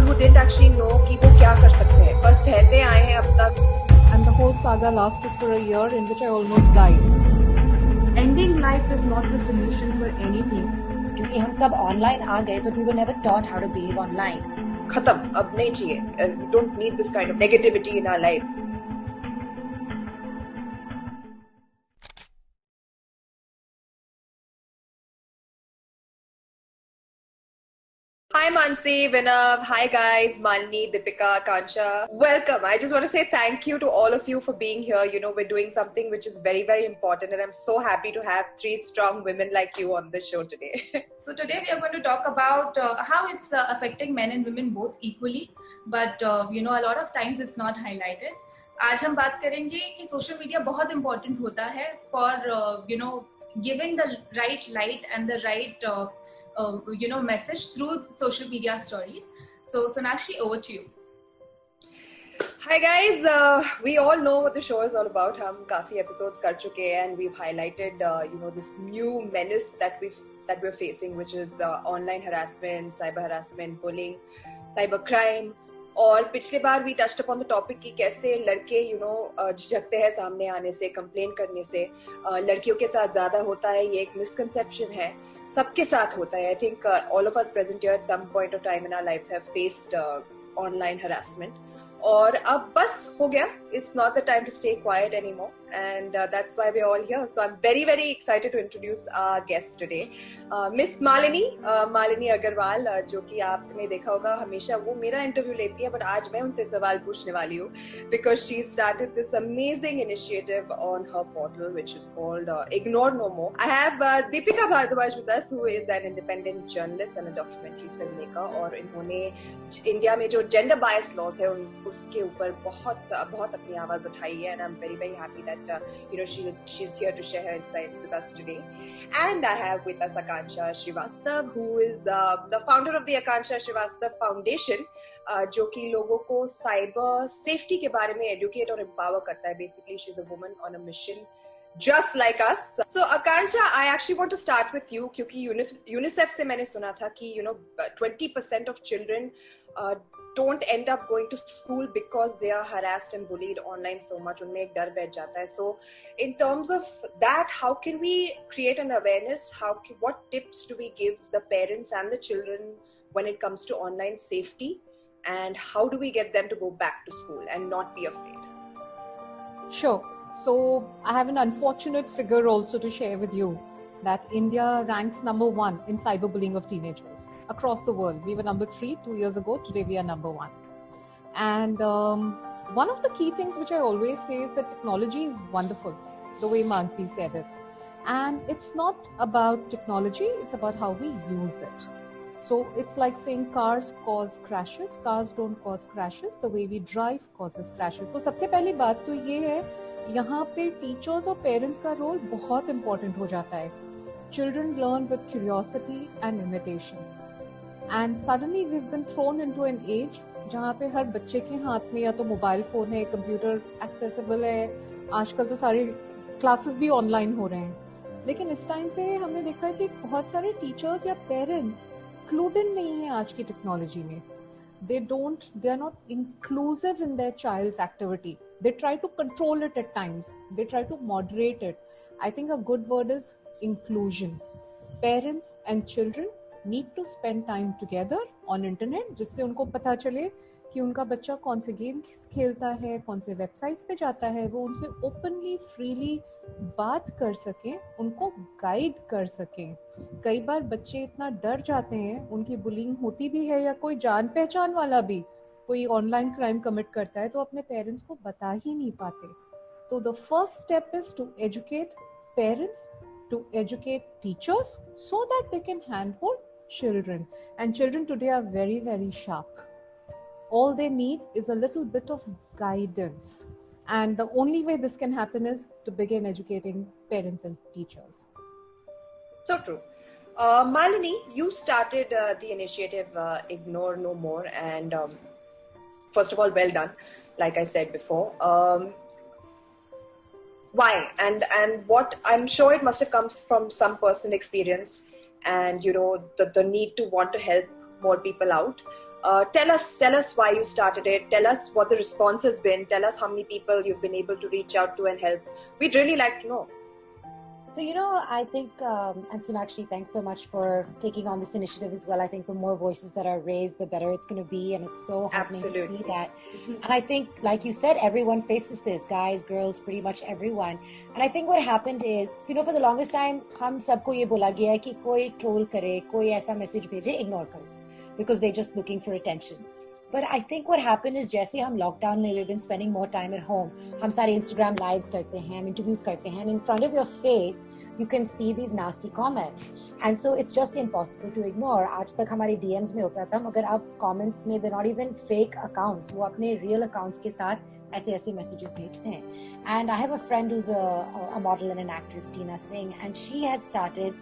who didn't actually know कि वो क्या कर सकते हैं, बस सहते आए हैं अब तक. And the whole saga lasted for a year in which I almost died. Ending life is not the solution for anything. क्योंकि हम सब online आ गए, but we were never taught how to behave online. खत्म, अब नहीं चाहिए. We don't need this kind of negativity in our life. Hi Mansi, Vinav, hi guys, Malini, Deepika, Kansha. Welcome. I just want to say thank you to all of you for being here. You know, we're doing something which is very, very important, and I'm so happy to have three strong women like you on the show today. So today we are going to talk about how it's affecting men and women both equally, but you know, a lot of times it's not highlighted. आज हम बात करेंगे कि social media बहुत important होता है for you know giving the right light and the right you know message through social media stories. So Sonakshi, over to you. Hi guys, we all know what the show is all about. हम काफी episodes कर चुके हैं and we've highlighted you know this new menace that we're facing, which is online harassment, cyber harassment, bullying, cyber crime. और पिछले बार we touched upon the topic कि कैसे लड़के you know झिझकते हैं सामने आने से, कंप्लेन करने से. लड़कियों के साथ ज्यादा होता है, ये एक मिसकंसेप्शन है. सबके साथ होता है. I think all of us present here at some point of time in our lives have faced online harassment. और अब बस हो गया. It's not the time to stay quiet anymore, and that's why we're all here. So I'm very, very excited to introduce our guest today, Miss Malini Agarwal, जो कि आपने देखा होगा हमेशा वो मेरा इंटरव्यू लेती है, but आज मैं उनसे सवाल पूछने वाली हूँ because she started this amazing initiative on her portal which is called Ignore No More. I have Deepika Bhardwaj with us, who is an independent journalist and a documentary filmmaker, और इन्होंने India में जो gender bias laws है उसके ऊपर बहुत अपनी आवाज उठाई है, and I'm very, very happy that you know she's here to share her insights with us today. And I have with us Akansha Srivastav, who is the founder of the Akansha Srivastav Foundation, जो कि लोगों को cyber safety के बारे में educate और empower करता है. Basically, she's a woman on a mission just like us. So Akansha, I actually want to start with you क्योंकि UNICEF से मैंने सुना था कि you know 20% of children don't end up going to school because they are harassed and bullied online so much. उनमें एक डर बैठ जाता है. So in terms of that, how can we create an awareness? What tips do we give the parents and the children when it comes to online safety, and how do we get them to go back to school and not be afraid? Sure. So I have an unfortunate figure also to share with you, that India ranks number 1 in cyberbullying of teenagers across the world. We were number 3 2 years ago. Today we are number 1. And one of the key things which I always say is that technology is wonderful, the way Mansi said it. And it's not about technology, it's about how we use it. So it's like saying cars cause crashes. Cars don't cause crashes. The way we drive causes crashes. So सबसे पहली बात तो ये है, यहाँ पे teachers और parents का रोल बहुत इम्पोर्टेंट हो जाता है. Children learn with curiosity and imitation. And suddenly we've been thrown into an age जहाँ पे हर बच्चे के हाथ में या तो मोबाइल फोन है, कंप्यूटर एक्सेसिबल है. आजकल तो सारे क्लासेस भी ऑनलाइन हो रहे हैं. लेकिन इस टाइम पे हमने देखा है कि बहुत सारे टीचर्स या पेरेंट्स क्लूड इन नहीं है आज की टेक्नोलॉजी में. They are not inclusive in their child's activity. They try to control it at times. They try to moderate it. I think a good word is inclusion. Parents and children need to spend time together on internet, जिससे उनको पता चले कि उनका बच्चा कौन से game खेलता है, कौन से वेबसाइट्स पे जाता है. वो उनसे ओपनली फ्रीली बात कर सकें, उनको गाइड कर सकें. कई बार बच्चे इतना डर जाते हैं, उनकी बुलिंग होती भी है या कोई जान पहचान वाला भी कोई ऑनलाइन क्राइम कमिट करता है तो अपने पेरेंट्स को बता ही नहीं पाते. तो the first step is to educate parents, to educate teachers so that they can handhold children. And children today are very, very sharp. All they need is a little bit of guidance. And the only way this can happen is to begin educating parents and teachers. So true. Malini, you started the initiative Ignore No More, and first of all, well done, like I said before. Why? And what, I'm sure it must have come from some personal experience and, you know, the need to want to help more people out. Tell us why you started it. Tell us what the response has been. Tell us how many people you've been able to reach out to and help. We'd really like to know. So, I think, and Sonakshi, thanks so much for taking on this initiative as well. I think the more voices that are raised, the better it's going to be. And it's so heartening to see that. And I think, like you said, everyone faces this, guys, girls, pretty much everyone. And I think what happened is, for the longest time, hum sabko ye bola gaya hai ki koi troll kare, koi aisa message bheje, ignore karo. Because they're just looking for attention. But I think what happened is जैसे हम lockdown में we've been spending more time at home. हम सारे Instagram lives करते हैं, हम interviews करते हैं, and in front of your face you can see these nasty comments. And so it's just impossible to ignore. आज तक हमारे DMs में होता था, मगर अब comments में they're not even fake accounts. वो अपने real accounts के साथ ऐसे messages भेजते हैं. And I have a friend who's a model and an actress, Tina Singh, and she had started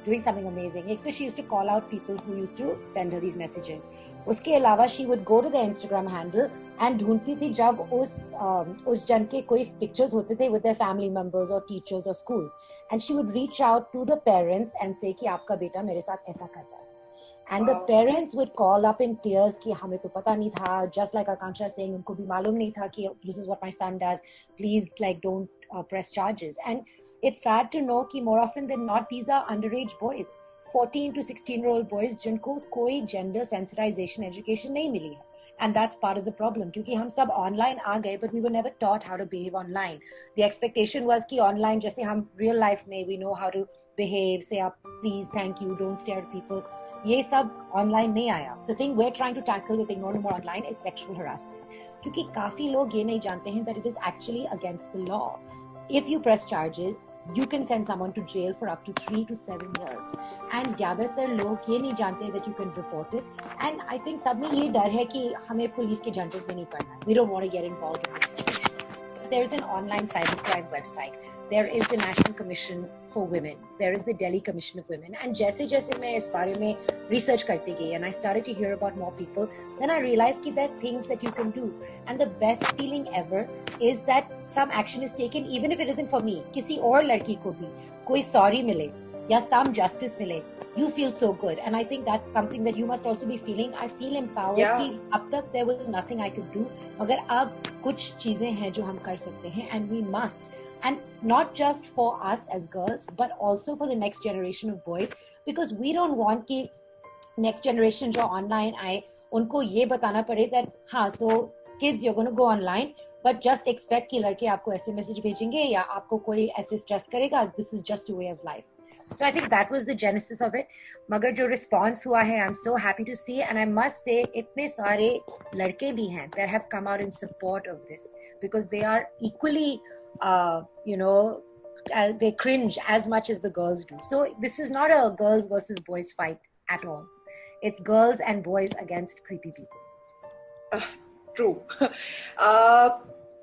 doing something amazing. एक तो she used to call out people who used to send her these messages. उसके अलावा she would go to the Instagram handle and ढूंढती थी जब उस जन के कोई pictures होते थे with their family members or teachers or school, and she would reach out to the parents and say कि आपका बेटा मेरे साथ ऐसा करता है. And the parents would call up in tears कि हमें तो पता नहीं था, just like Akanksha saying, उनको भी मालूम नहीं था कि this is what my son does, please don't press charges. And it's sad to know कि more often than not these are underage boys, 14 to 16-year-old boys जिनको कोई gender sensitization education नहीं मिली है. And that's part of the problem क्योंकि हम सब online आ गए, but we were never taught how to behave online. The expectation was कि online जैसे हम real life में we know how to behave, say up, please, thank you, don't stare at people. ये सब online नहीं आया. The thing we're trying to tackle with Ignore No More Online is sexual harassment. क्योंकि काफी लोग ये नहीं जानते हैं that it is actually against the law. If you press charges, you can send someone to jail for up to 3 to 7 years. And ज़्यादातर लोग ये नहीं जानते that you can report it. And I think सब में ये डर है कि हमें पुलिस के झंझट में नहीं पड़ना है. We don't want to get involved in this situation. But there is an online cybercrime website. There is the National Commission for Women. There is the Delhi Commission of Women. And जैसे मैं इस बारे में research करती गई and I started to hear about more people, then I realized that there are things that you can do. And the best feeling ever is that some action is taken, even if it isn't for me. किसी और लड़की को भी कोई sorry मिले या some justice मिले, you feel so good. And I think that's something that you must also be feeling. I feel empowered कि अब तक there was nothing I could do, मगर अब कुछ चीजें हैं जो हम कर सकते हैं, and we must. And not just for us as girls, but also for the next generation of boys, because we don't want कि next generation जो online आए उनको ये बताना पड़े that हाँ, so kids you're going to go online, but just expect कि लड़के आपको ऐसे message भेजेंगे या आपको कोई ऐसे stress करेगा. This is just a way of life. So I think that was the genesis of it. मगर जो response हुआ है, I'm so happy to see, and I must say इतने सारे लड़के भी हैं that have come out in support of this, because they are equally they cringe as much as the girls do. So this is not a girls versus boys fight at all. It's girls and boys against creepy people. True.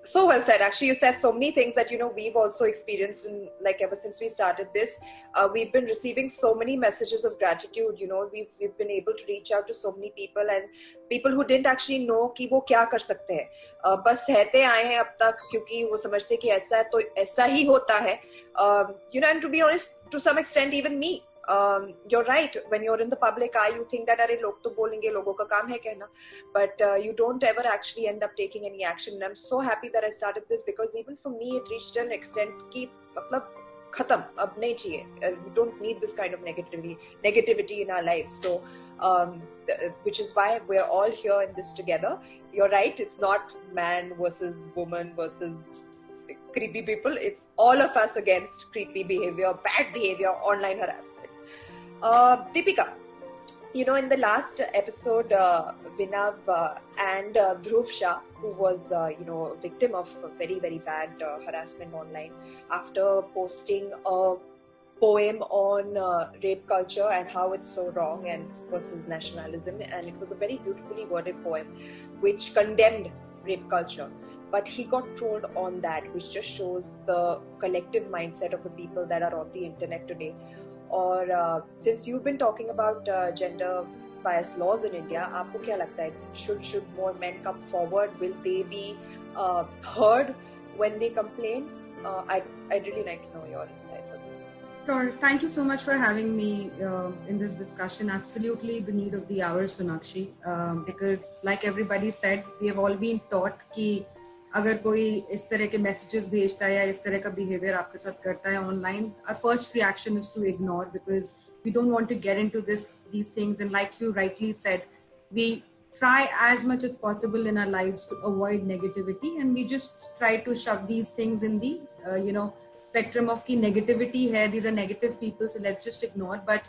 So well said. Actually, you said so many things that we've also experienced in, like, ever since we started this. We've been receiving so many messages of gratitude. We've been able to reach out to so many people, and people who didn't actually know कि वो क्या कर सकते हैं, बस सहते आए हैं अब तक क्योंकि वो समझते कि ऐसा है तो ऐसा ही होता है. And to be honest, to some extent, even me. You're right. When you're in the public eye, you think that अरे लोग तो बोलेंगे, लोगों का काम है कहना, but you don't ever actually end up taking any action. And I'm so happy that I started this, because even for me, it reached an extent कि मतलब खत्म, अब नहीं चाहिए. We don't need this kind of negativity in our lives. So, which is why we're all here in this together. You're right. It's not man versus woman versus creepy people. It's all of us against creepy behavior, bad behavior, online harassment. Deepika, in the last episode, Vinav and Dhruv Shah, who was, a victim of very, very bad harassment online, after posting a poem on rape culture and how it's so wrong and versus nationalism, and it was a very beautifully worded poem which condemned rape culture, but he got trolled on that, which just shows the collective mindset of the people that are on the internet today. Or since you've been talking about gender bias laws in India, आपको क्या लगता है? Should more men come forward? Will they be heard when they complain? I'd really like to know your insights on this. Sure. Thank you so much for having me in this discussion. Absolutely the need of the hour, Sonakshi. Because like everybody said, we have all been taught कि अगर कोई इस तरह के messages भेजता है या इस तरह का behavior आपके साथ करता है online, our first reaction is to ignore because we don't want to get into these things. And like you rightly said, we try as much as possible in our lives to avoid negativity, and we just try to shove these things in the spectrum of ki negativity hai, these are negative people, so let's just ignore. But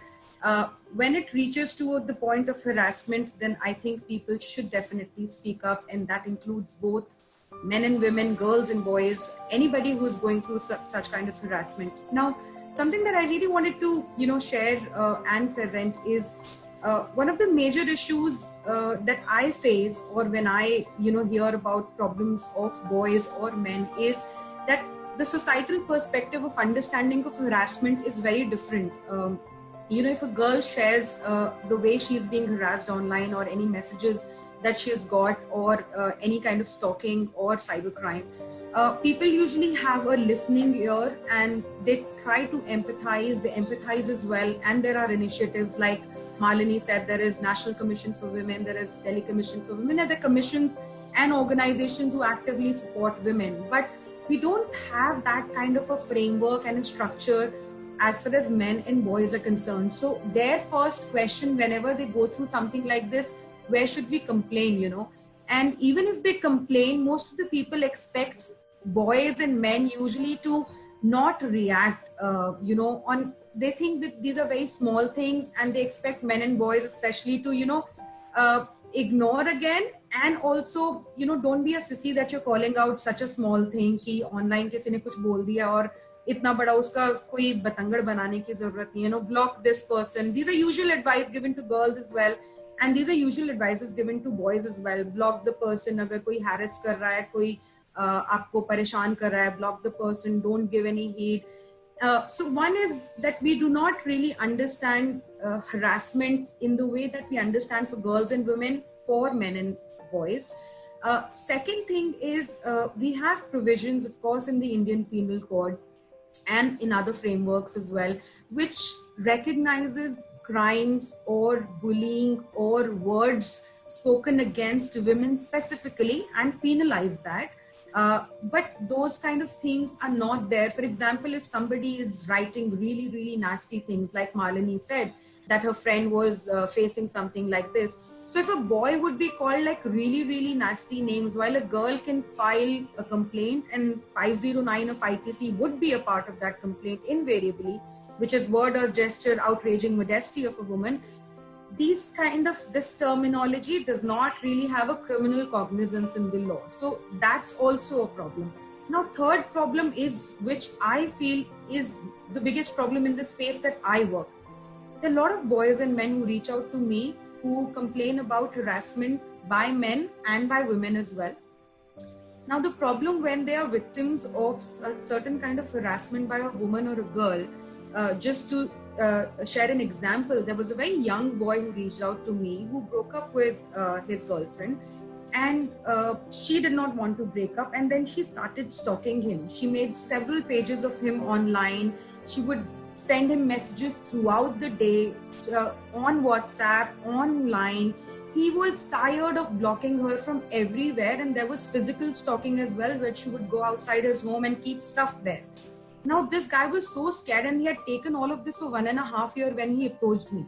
when it reaches to the point of harassment, then I think people should definitely speak up, and that includes both men and women, girls and boys, anybody who's going through such kind of harassment. Now, something that I really wanted to share and present is one of the major issues that I face, or when I hear about problems of boys or men, is that the societal perspective of understanding of harassment is very different. If a girl shares the way she's being harassed online, or any messages that she has got, or any kind of stalking or cybercrime, people usually have a listening ear and they try to empathize. They empathize as well, and there are initiatives like Malini said, there is National Commission for Women, there is Delhi Commission for Women, and the commissions and organizations who actively support women. But we don't have that kind of a framework and a structure as far as men and boys are concerned. So their first question whenever they go through something like this, where should we complain, And even if they complain, most of the people expect boys and men usually to not react, they think that these are very small things, and they expect men and boys especially to, ignore again. And also, don't be a sissy that you're calling out such a small thing कि online किसी ने कुछ बोल दिया और इतना बड़ा उसका कोई बतंगड़ बनाने की जरूरत नहीं है. Block this person. These are usual advice given to girls as well, and these are usual advices given to boys as well. Block the person. अगर कोई harass कर रहा है, कोई आपको परेशान कर रहा है, block the person. Don't give any heed. So one is that we do not really understand harassment in the way that we understand for girls and women, for men and boys. Second thing is we have provisions, of course, in the Indian Penal Code and in other frameworks as well, which recognizes crimes or bullying or words spoken against women specifically and penalize that. But those kind of things are not there. For example, if somebody is writing really, really nasty things, like Malini said, that her friend was facing something like this. So if a boy would be called like really, really nasty names, while a girl can file a complaint, and 509 of IPC would be a part of that complaint invariably, which is word or gesture outraging modesty of a woman. This terminology does not really have a criminal cognizance in the law. So that's also a problem. Now, third problem is, which I feel is the biggest problem in the space that I work. There are a lot of boys and men who reach out to me who complain about harassment by men and by women as well. Now, the problem when they are victims of a certain kind of harassment by a woman or a girl, just to share an example, there was a very young boy who reached out to me who broke up with his girlfriend, and she did not want to break up, and then she started stalking him. She made several pages of him online. She would send him messages throughout the day on WhatsApp, online. He was tired of blocking her from everywhere, and there was physical stalking as well, where she would go outside his home and keep stuff there. Now, this guy was so scared, and he had taken all of this for 1.5 years when he approached me.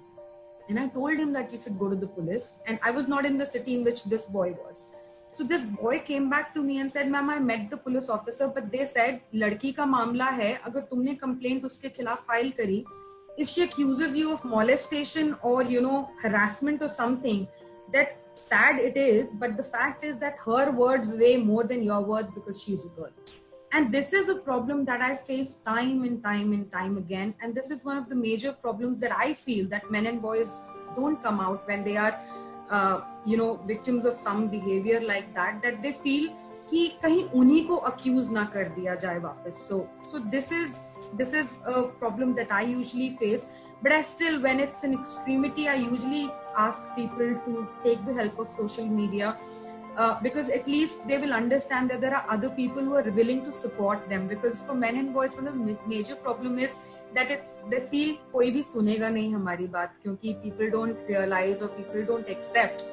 And I told him that you should go to the police. And I was not in the city in which this boy was. So this boy came back to me and said, ma'am, I met the police officer, but they said, ladki ka मामला है, अगर तुमने complaint उसके खिलाफ file करी, if she accuses you of molestation or, harassment or something, that sad it is, but the fact is that her words weigh more than your words because she's a girl. And this is a problem that I face time and time again. And this is one of the major problems that I feel that men and boys don't come out when they are, victims of some behavior like that, that they feel कि कहीं उन्हीं को accuse ना कर दिया जाए वापस. So this is a problem that I usually face. But I still, when it's an extremity, I usually ask people to take the help of social media. because at least they will understand that there are other people who are willing to support them. Because for men and boys, one of the major problem is that if they feel कोई भी सुनेगा नहीं हमारी बात, क्योंकि people don't realize or people don't accept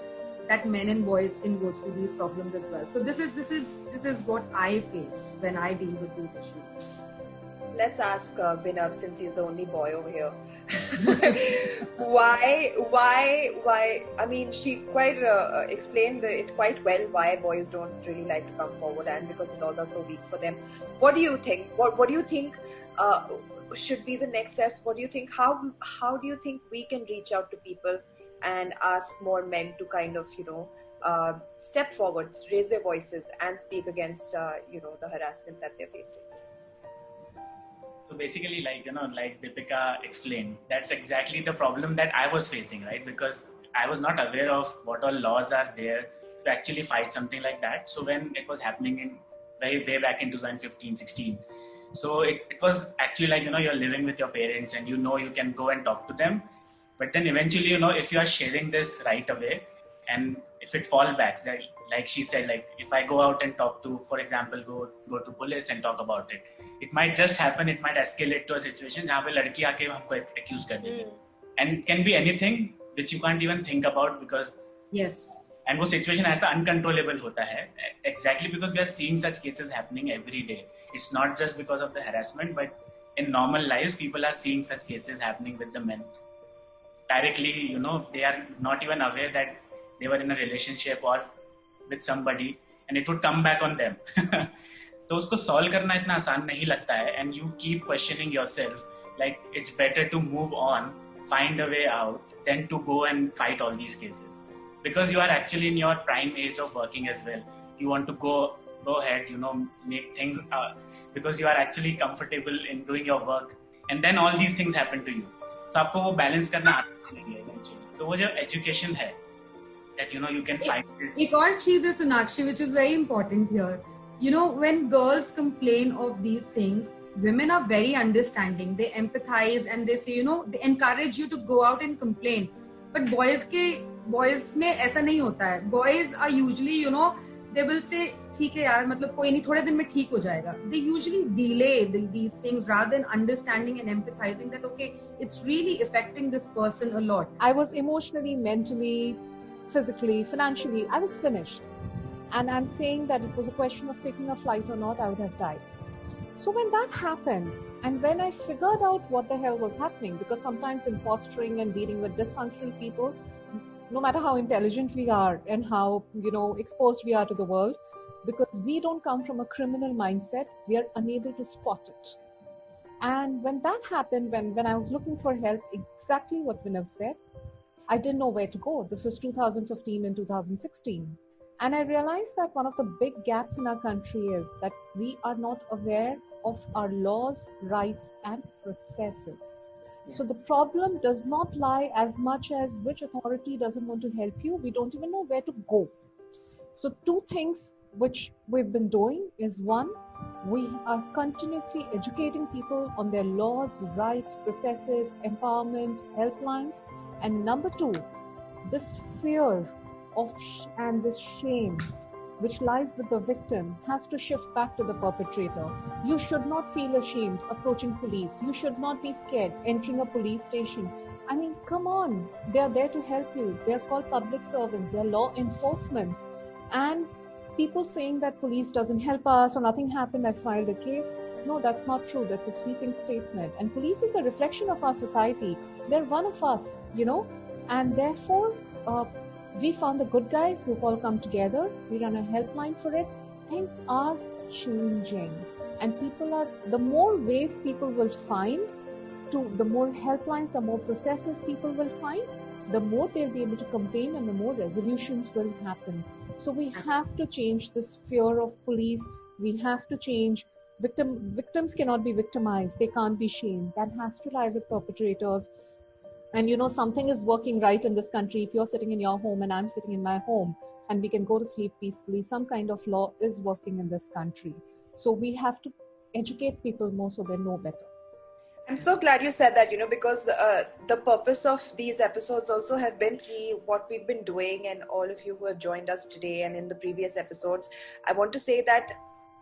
that men and boys can go through these problems as well. So this is what I face when I deal with these issues. Let's ask Binav, since he's the only boy over here. Why? I mean, she quite explained it quite well why boys don't really like to come forward, and because the laws are so weak for them. What do you think? What do you think should be the next steps? What do you think? How do you think we can reach out to people and ask more men to kind of, step forward, raise their voices, and speak against, the harassment that they're facing? So basically, like Deepika explained, that's exactly the problem that I was facing, right? Because I was not aware of what all laws are there to actually fight something like that. So when it was happening in way back in 2015, 16, so it was actually like, you're living with your parents and you can go and talk to them. But then eventually, if you are sharing this right away, and if it falls back, like she said, like if I go out and talk to, for example, go to police and talk about it, it might just happen, it might escalate to a situation जहाँ पे लड़की आके हमको accuse कर देगी, and it can be anything which you can't even think about because yes, and वो situation ऐसा uncontrollable होता है, exactly because we are seeing such cases happening every day. It's not just because of the harassment, but in normal life, people are seeing such cases happening with the men. Directly, they are not even aware that they were in a relationship or with somebody, and it would come back on them. तो उसको solve करना इतना आसान नहीं लगता है, and you keep questioning yourself, like it's better to move on, find a way out, than to go and fight all these cases. Because you are actually in your prime age of working as well. You want to go ahead, make things, because you are actually comfortable in doing your work, and then all these things happen to you. So आपको वो balance करना आता है eventually. So वो जो education है, that you can fight this. एक और चीज है Sonakshi, which is very important here. When girls complain of these things, women are very understanding. They empathize and they say, they encourage you to go out and complain. But boys में ऐसा नहीं होता है. Boys are usually, they will say, ठीक है यार, मतलब कोई नहीं, थोड़े दिन में ठीक हो जाएगा. They usually delay these things rather than understanding and empathizing that, okay, it's really affecting this person a lot. I was emotionally, mentally, physically, financially, I was finished. And I'm saying that it was a question of taking a flight or not, I would have died. So when that happened, and when I figured out what the hell was happening, because sometimes in fostering and dealing with dysfunctional people, no matter how intelligent we are and how, exposed we are to the world, because we don't come from a criminal mindset, we are unable to spot it. And when that happened, when I was looking for help, exactly what Binav said, I didn't know where to go. This was 2015 and 2016. And I realized that one of the big gaps in our country is that we are not aware of our laws, rights, and processes. Yeah. So the problem does not lie as much as which authority doesn't want to help you. We don't even know where to go. So two things which we've been doing is, one, we are continuously educating people on their laws, rights, processes, empowerment, helplines. And number two, this fear and this shame which lies with the victim has to shift back to the perpetrator. You should not feel ashamed approaching police. You should not be scared entering a police station. I mean, come on. They are there to help you. They are called public servants. They are law enforcement. And people saying that police doesn't help us or nothing happened, I filed a case. No, that's not true. That's a sweeping statement. And police is a reflection of our society. They're one of us, and therefore, we found the good guys who've all come together. We run a helpline for it. Things are changing. And the more ways people will find, the more helplines, the more processes people will find, the more they'll be able to campaign and the more resolutions will happen. So we have to change this fear of police. We have to change. Victims cannot be victimized. They can't be shamed. That has to lie with perpetrators. And something is working right in this country. If you're sitting in your home and I'm sitting in my home and we can go to sleep peacefully, some kind of law is working in this country. So we have to educate people more so they know better. I'm so glad you said that, because the purpose of these episodes also have been what we've been doing, and all of you who have joined us today and in the previous episodes, I want to say that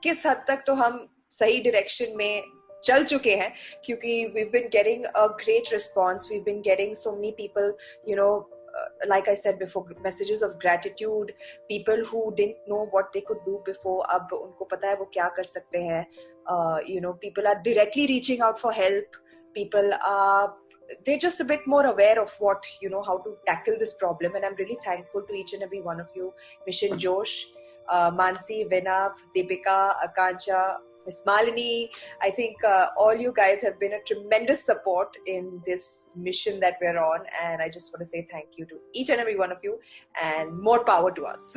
किस हद तक तो हम सही direction में चल चुके हैं, क्योंकि we've been getting a great response. We've been getting so many people, like I said before, messages of gratitude, people who didn't know what they could do before, अब उनको पता है वो क्या कर सकते हैं. People are directly reaching out for help. People are, they're just a bit more aware of what, how to tackle this problem. And I'm really thankful to each and every one of you. Mission Josh, Mansi, Vinav, Deepika, Akanksha, Miss Malini. I think all you guys have been a tremendous support in this mission that we're on. And I just want to say thank you to each and every one of you, and more power to us.